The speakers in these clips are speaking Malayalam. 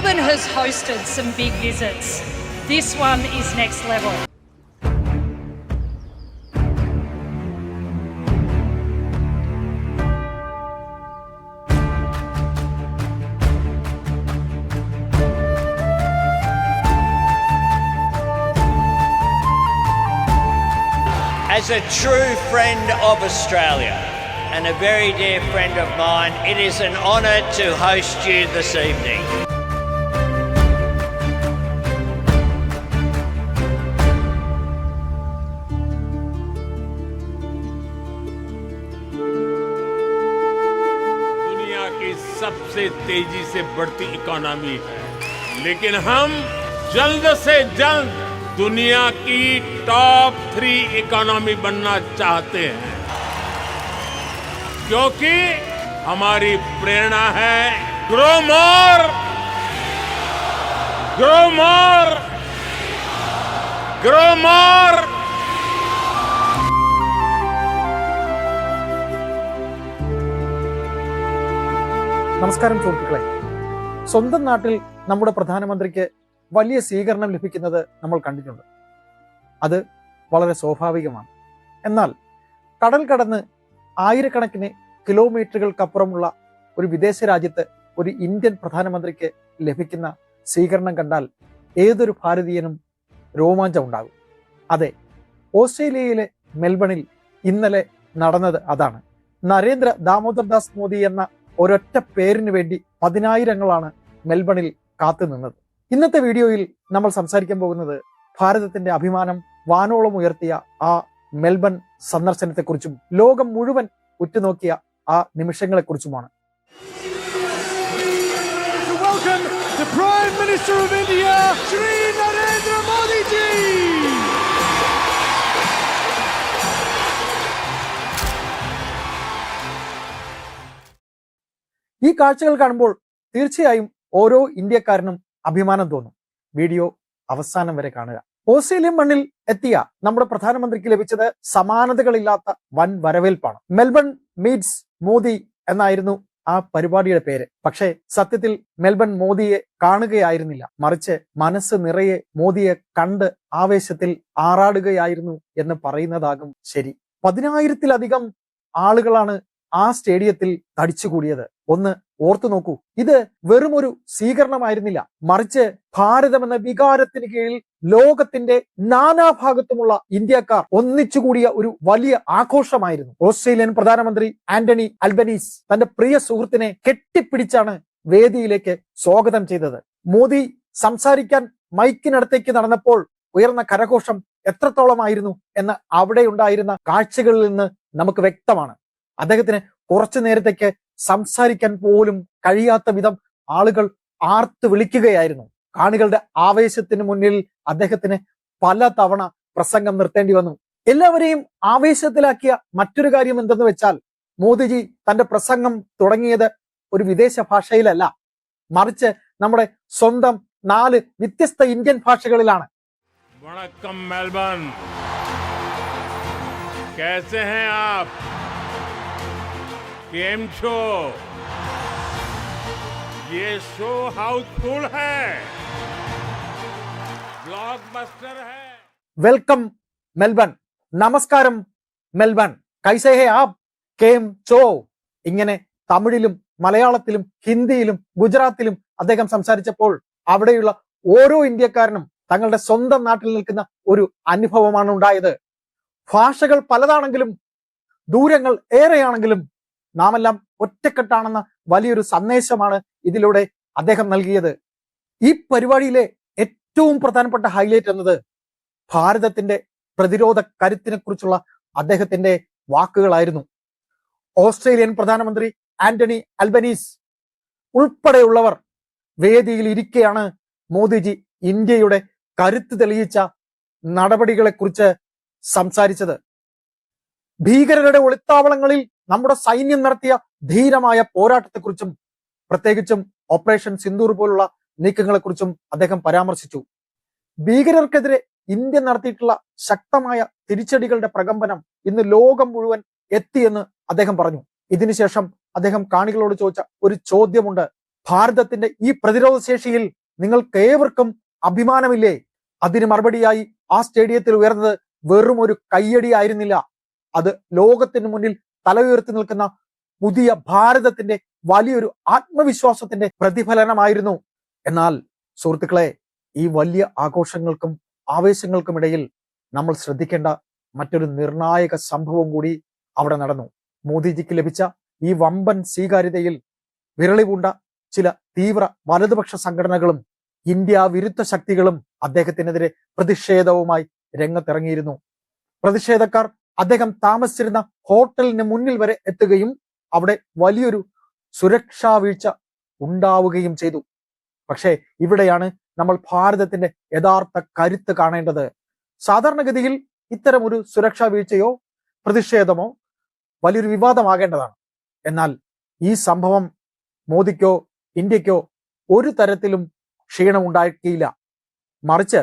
Melbourne has hosted some big visits. This one is next level. As a true friend of Australia and a very dear friend of mine, it is an honour to host you this evening. दुनिया की सबसे तेजी से बढ़ती इकोनॉमी है, लेकिन हम जल्द से जल्द दुनिया की टॉप 3 इकोनॉमी बनना चाहते हैं, क्योंकि हमारी प्रेरणा है grow more, grow more, grow more. നമസ്കാരം സുഹൃത്തുക്കളെ, സ്വന്തം നാട്ടിൽ നമ്മുടെ പ്രധാനമന്ത്രിക്ക് വലിയ സ്വീകരണം ലഭിക്കുന്നത് നമ്മൾ കണ്ടിട്ടുണ്ട്. അത് വളരെ സ്വാഭാവികമാണ്. എന്നാൽ കടൽ കടന്ന് ആയിരക്കണക്കിന് കിലോമീറ്ററുകൾക്കപ്പുറമുള്ള ഒരു വിദേശ രാജ്യത്ത് ഒരു ഇന്ത്യൻ പ്രധാനമന്ത്രിക്ക് ലഭിക്കുന്ന സ്വീകരണം കണ്ടാൽ ഏതൊരു ഭാരതീയനും രോമാഞ്ചം ഉണ്ടാകും. അതെ, ഓസ്ട്രേലിയയിലെ മെൽബണിൽ ഇന്നലെ നടന്നത് അതാണ്. നരേന്ദ്ര ദാമോദർ ദാസ് മോദി എന്ന ഒരൊറ്റ പേരിന് വേണ്ടി പതിനായിരങ്ങളാണ് മെൽബണിൽ കാത്തുനിന്നത്. ഇന്നത്തെ വീഡിയോയിൽ നമ്മൾ സംസാരിക്കാൻ പോകുന്നത് ഭാരതത്തിന്റെ അഭിമാനം വാനോളം ഉയർത്തിയ ആ മെൽബൺ സന്ദർശനത്തെക്കുറിച്ചും ലോകം മുഴുവൻ ഉറ്റുനോക്കിയ ആ നിമിഷങ്ങളെക്കുറിച്ചുമാണ്. ഈ കാഴ്ചകൾ കാണുമ്പോൾ തീർച്ചയായും ഓരോ ഇന്ത്യക്കാരനും അഭിമാനം തോന്നും. വീഡിയോ അവസാനം വരെ കാണുക. ഓസ്ട്രേലിയൻ മണ്ണിൽ എത്തിയ നമ്മുടെ പ്രധാനമന്ത്രിക്ക് ലഭിച്ചത് സമാനതകളില്ലാത്ത വൻ വരവേൽപ്പാണ്. മെൽബൺ മീറ്റ്സ് മോദി എന്നായിരുന്നു ആ പരിപാടിയുടെ പേര്. പക്ഷേ സത്യത്തിൽ മെൽബൺ മോദിയെ കാണുകയായിരുന്നില്ല, മറിച്ച് മനസ്സ് നിറയെ മോദിയെ കണ്ട് ആവേശത്തിൽ ആറാടുകയായിരുന്നു എന്ന് പറയുന്നതാകും ശരി. 10,000-ലധികം ആളുകളാണ് ആ സ്റ്റേഡിയത്തിൽ തടിച്ചുകൂടിയത്. ഒന്ന് ഓർത്തു നോക്കൂ, ഇത് വെറും ഒരു സ്വീകരണമായിരുന്നില്ല, മറിച്ച് ഭാരതം എന്ന വികാരത്തിന് കീഴിൽ ലോകത്തിന്റെ നാനാഭാഗത്തുമുള്ള ഇന്ത്യക്കാർ ഒന്നിച്ചുകൂടിയ ഒരു വലിയ ആഘോഷമായിരുന്നു. ഓസ്ട്രേലിയൻ പ്രധാനമന്ത്രി ആന്റണി അൽബനീസ് തന്റെ പ്രിയ സുഹൃത്തിനെ കെട്ടിപ്പിടിച്ചാണ് വേദിയിലേക്ക് സ്വാഗതം ചെയ്തത്. മോദി സംസാരിക്കാൻ മൈക്കിനടുത്തേക്ക് നടന്നപ്പോൾ ഉയർന്ന കരഘോഷം എത്രത്തോളമായിരുന്നു എന്ന് അവിടെ ഉണ്ടായിരുന്ന കാഴ്ചകളിൽ നിന്ന് നമുക്ക് വ്യക്തമാണ്. അദ്ദേഹത്തിന് കുറച്ചു നേരത്തേക്ക് സംസാരിക്കാൻ പോലും കഴിയാത്ത വിധം ആളുകൾ ആർത്ത് വിളിക്കുകയായിരുന്നു. കാണികളുടെ ആവേശത്തിന് മുന്നിൽ അദ്ദേഹത്തിന് പല തവണ പ്രസംഗം നിർത്തേണ്ടി വന്നു. എല്ലാവരെയും ആവേശത്തിലാക്കിയ മറ്റൊരു കാര്യം എന്തെന്ന് വെച്ചാൽ, മോദിജി തന്റെ പ്രസംഗം തുടങ്ങിയത് ഒരു വിദേശ ഭാഷയിലല്ല, മറിച്ച് നമ്മുടെ സ്വന്തം 4 വ്യത്യസ്ത ഇന്ത്യൻ ഭാഷകളിലാണ്. वणक्कम मेलबर्न, कैसे हैं आप? केम छो? ये शो हाउसफुल है, ब्लॉकबस्टर है. വെൽക്കം മെൽബൺ, നമസ്കാരം മെൽബൺ, കൈസേ ഹേ ആപ്, കേം ചോ. ഇങ്ങനെ തമിഴിലും മലയാളത്തിലും ഹിന്ദിയിലും ഗുജറാത്തിലും അദ്ദേഹം സംസാരിച്ചപ്പോൾ അവിടെയുള്ള ഓരോ ഇന്ത്യക്കാരനും തങ്ങളുടെ സ്വന്തം നാട്ടിൽ നിൽക്കുന്ന ഒരു അനുഭവമാണ് ഉണ്ടായത്. ഭാഷകൾ പലതാണെങ്കിലും ദൂരങ്ങൾ ഏറെയാണെങ്കിലും നാമെല്ലാം ഒറ്റക്കെട്ടാണെന്ന വലിയൊരു സന്ദേശമാണ് ഇതിലൂടെ അദ്ദേഹം നൽകിയത്. ഈ പരിപാടിയിലെ ഏറ്റവും പ്രധാനപ്പെട്ട ഹൈലൈറ്റ് എന്നത് ഭാരതത്തിന്റെ പ്രതിരോധ കരുത്തിനെ കുറിച്ചുള്ള അദ്ദേഹത്തിന്റെ വാക്കുകളായിരുന്നു. ഓസ്ട്രേലിയൻ പ്രധാനമന്ത്രി ആന്റണി അൽബനീസ് ഉൾപ്പെടെയുള്ളവർ വേദിയിൽ ഇരിക്കെയാണ് മോദിജി ഇന്ത്യയുടെ കരുത്ത് തെളിയിച്ച നടപടികളെക്കുറിച്ച് സംസാരിച്ചത്. ഭീകരരുടെ ഒളിത്താവളങ്ങളിൽ നമ്മുടെ സൈന്യം നടത്തിയ ധീരമായ പോരാട്ടത്തെക്കുറിച്ചും പ്രത്യേകിച്ചും ഓപ്പറേഷൻ സിന്ദൂർ പോലുള്ള നീക്കങ്ങളെക്കുറിച്ചും അദ്ദേഹം പരാമർശിച്ചു. ഭീകരർക്കെതിരെ ഇന്ത്യ നടത്തിയിട്ടുള്ള ശക്തമായ തിരിച്ചടികളുടെ പ്രകമ്പനം ഇന്ന് ലോകം മുഴുവൻ എത്തിയെന്ന് അദ്ദേഹം പറഞ്ഞു. ഇതിനുശേഷം അദ്ദേഹം കാണികളോട് ചോദിച്ച ഒരു ചോദ്യമുണ്ട്. ഭാരതത്തിന്റെ ഈ പ്രതിരോധ ശേഷിയിൽ നിങ്ങൾക്ക് ഏവർക്കും അഭിമാനമില്ലേ? അതിന് മറുപടിയായി ആ സ്റ്റേഡിയത്തിൽ ഉയർന്നത് വെറും ഒരു കയ്യടി ആയിരുന്നില്ല. അത് ലോകത്തിന് മുന്നിൽ തല ഉയർത്തി നിൽക്കുന്ന പുതിയ ഭാരതത്തിന്റെ വലിയൊരു ആത്മവിശ്വാസത്തിന്റെ പ്രതിഫലനമായിരുന്നു. എന്നാൽ സുഹൃത്തുക്കളെ, ഈ വലിയ ആഘോഷങ്ങൾക്കും ആവേശങ്ങൾക്കുമിടയിൽ നമ്മൾ ശ്രദ്ധിക്കേണ്ട മറ്റൊരു നിർണായക സംഭവം കൂടി അവിടെ നടന്നു. മോദിജിക്ക് ലഭിച്ച ഈ വമ്പൻ സ്വീകാര്യതയിൽ വിരളിപൂണ്ട ചില തീവ്ര വലതുപക്ഷ സംഘടനകളും ഇന്ത്യ വിരുദ്ധ ശക്തികളും അദ്ദേഹത്തിനെതിരെ പ്രതിഷേധവുമായി രംഗത്തിറങ്ങിയിരുന്നു. പ്രതിഷേധക്കാർ അദ്ദേഹം താമസിച്ചിരുന്ന ഹോട്ടലിന് മുന്നിൽ വരെ എത്തുകയും അവിടെ വലിയൊരു സുരക്ഷാ വീഴ്ച ഉണ്ടാവുകയും ചെയ്തു. പക്ഷേ ഇവിടെയാണ് നമ്മൾ ഭാരതത്തിന്റെ യഥാർത്ഥ കരുത്ത് കാണേണ്ടത്. സാധാരണഗതിയിൽ ഇത്തരം ഒരു സുരക്ഷാ വീഴ്ചയോ പ്രതിഷേധമോ വലിയൊരു വിവാദമാകേണ്ടതാണ്. എന്നാൽ ഈ സംഭവം മോദിക്കോ ഇന്ത്യക്കോ ഒരു തരത്തിലും ക്ഷീണം ഉണ്ടാക്കിയില്ല. മറിച്ച്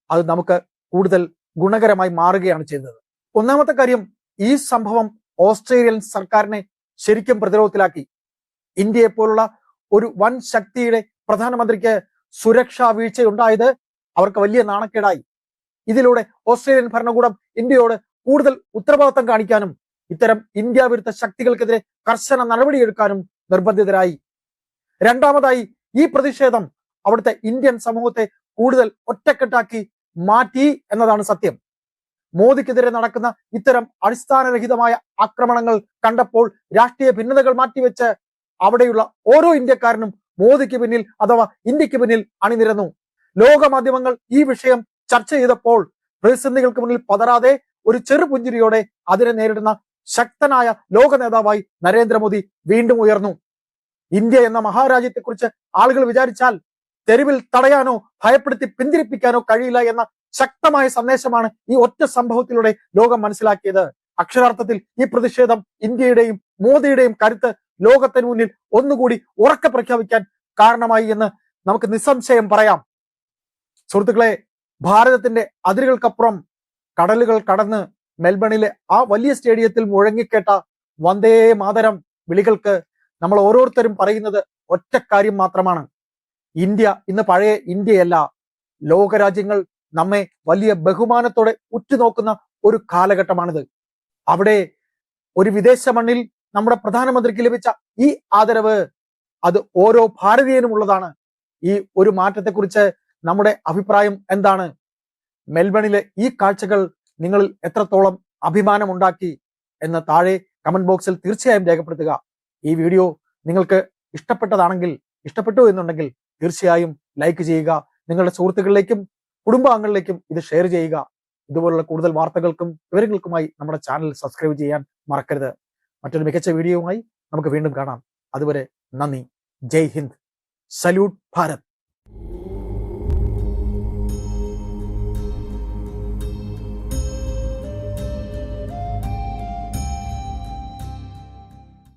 അത് നമുക്ക് കൂടുതൽ ഗുണകരമായി മാറുകയാണ് ചെയ്തത്. ഒന്നാമത്തെ കാര്യം, ഈ സംഭവം ഓസ്ട്രേലിയൻ സർക്കാരിനെ ശരിക്കും പ്രതിരോധത്തിലാക്കി. ഇന്ത്യയെ പോലുള്ള ഒരു വൻ ശക്തിയുടെ പ്രധാനമന്ത്രിക്ക് സുരക്ഷാ വീഴ്ചയുണ്ടായത് അവർക്ക് വലിയ നാണക്കേടായി. ഇതിലൂടെ ഓസ്ട്രേലിയൻ ഭരണകൂടം ഇന്ത്യയോട് കൂടുതൽ ഉത്തരവാദിത്തം കാണിക്കാനും ഇത്തരം ഇന്ത്യ വിരുദ്ധ ശക്തികൾക്കെതിരെ കർശന നടപടിയെടുക്കാനും നിർബന്ധിതരായി. രണ്ടാമതായി, ഈ പ്രതിഷേധം അവിടുത്തെ ഇന്ത്യൻ സമൂഹത്തെ കൂടുതൽ ഒറ്റക്കെട്ടാക്കി മാറ്റി എന്നതാണ് സത്യം. മോദിക്കെതിരെ നടക്കുന്ന ഇത്തരം അടിസ്ഥാനരഹിതമായ ആക്രമണങ്ങൾ കണ്ടപ്പോൾ രാഷ്ട്രീയ ഭിന്നതകൾ മാറ്റിവെച്ച് അവിടെയുള്ള ഓരോ ഇന്ത്യക്കാരനും മോദിക്ക് പിന്നിൽ അഥവാ ഇന്ത്യക്ക് പിന്നിൽ അണിനിരന്നു. ലോക മാധ്യമങ്ങൾ ഈ വിഷയം ചർച്ച ചെയ്തപ്പോൾ പ്രതിസന്ധികൾക്ക് മുന്നിൽ പതറാതെ ഒരു ചെറുപുഞ്ചിരിയോടെ അതിനെ നേരിടുന്ന ശക്തനായ ലോക നേതാവായി നരേന്ദ്രമോദി വീണ്ടും ഉയർന്നു. ഇന്ത്യ എന്ന മഹാരാജ്യത്തെക്കുറിച്ച് ആളുകൾ വിചാരിച്ചാൽ തെരുവിൽ തടയാനോ ഭയപ്പെടുത്തി പിന്തിരിപ്പിക്കാനോ കഴിയില്ല എന്ന ശക്തമായ സന്ദേശമാണ് ഈ ഒറ്റ സംഭവത്തിലൂടെ ലോകം മനസ്സിലാക്കിയത്. അക്ഷരാർത്ഥത്തിൽ ഈ പ്രതിഷേധം ഇന്ത്യയുടെയും മോദിയുടെയും കരുത്ത് ലോകത്തിന് മുന്നിൽ ഒന്നുകൂടി ഉറക്കെ പ്രഖ്യാപിക്കാൻ കാരണമായി എന്ന് നമുക്ക് നിസ്സംശയം പറയാം. സുഹൃത്തുക്കളെ, ഭാരതത്തിന്റെ അതിരുകൾക്കപ്പുറം കടലുകൾ കടന്ന് മെൽബണിലെ ആ വലിയ സ്റ്റേഡിയത്തിൽ മുഴങ്ങിക്കേട്ട വന്ദേ മാതരം വിളികൾക്ക് നമ്മൾ ഓരോരുത്തരും പറയുന്നത് ഒറ്റ കാര്യം മാത്രമാണ്: ഇന്ത്യ ഇന്ന് പഴയ ഇന്ത്യയല്ല. ലോകരാജ്യങ്ങൾ നമ്മെ വലിയ ബഹുമാനത്തോടെ ഉറ്റുനോക്കുന്ന ഒരു കാലഘട്ടമാണിത്. അവിടെ ഒരു വിദേശ മണ്ണിൽ നമ്മുടെ പ്രധാനമന്ത്രിക്ക് ലഭിച്ച ഈ ആദരവ് അത് ഓരോ ഭാരതീയനും ഉള്ളതാണ്. ഈ ഒരു മാറ്റത്തെക്കുറിച്ച് നമ്മുടെ അഭിപ്രായം എന്താണ്? മെൽബണിലെ ഈ കാഴ്ചകൾ നിങ്ങളിൽ എത്രത്തോളം അഭിമാനമുണ്ടാക്കി എന്ന് താഴെ കമന്റ് ബോക്സിൽ തീർച്ചയായും രേഖപ്പെടുത്തുക. ഈ വീഡിയോ നിങ്ങൾക്ക് ഇഷ്ടപ്പെട്ടു എന്നുണ്ടെങ്കിൽ തീർച്ചയായും ലൈക്ക് ചെയ്യുക. നിങ്ങളുടെ സുഹൃത്തുക്കളിലേക്കും കുടുംബാംഗങ്ങളിലേക്കും ഇത് ഷെയർ ചെയ്യുക. ഇതുപോലുള്ള കൂടുതൽ വാർത്തകൾക്കും വിവരങ്ങൾക്കുമായി നമ്മുടെ ചാനൽ സബ്സ്ക്രൈബ് ചെയ്യാൻ മറക്കരുത്. മറ്റൊരു മികച്ച വീഡിയോയുമായി നമുക്ക് വീണ്ടും കാണാം. അതുവരെ നന്ദി. ജയ് ഹിന്ദ്. സല്യൂട്ട് ഭാരത്.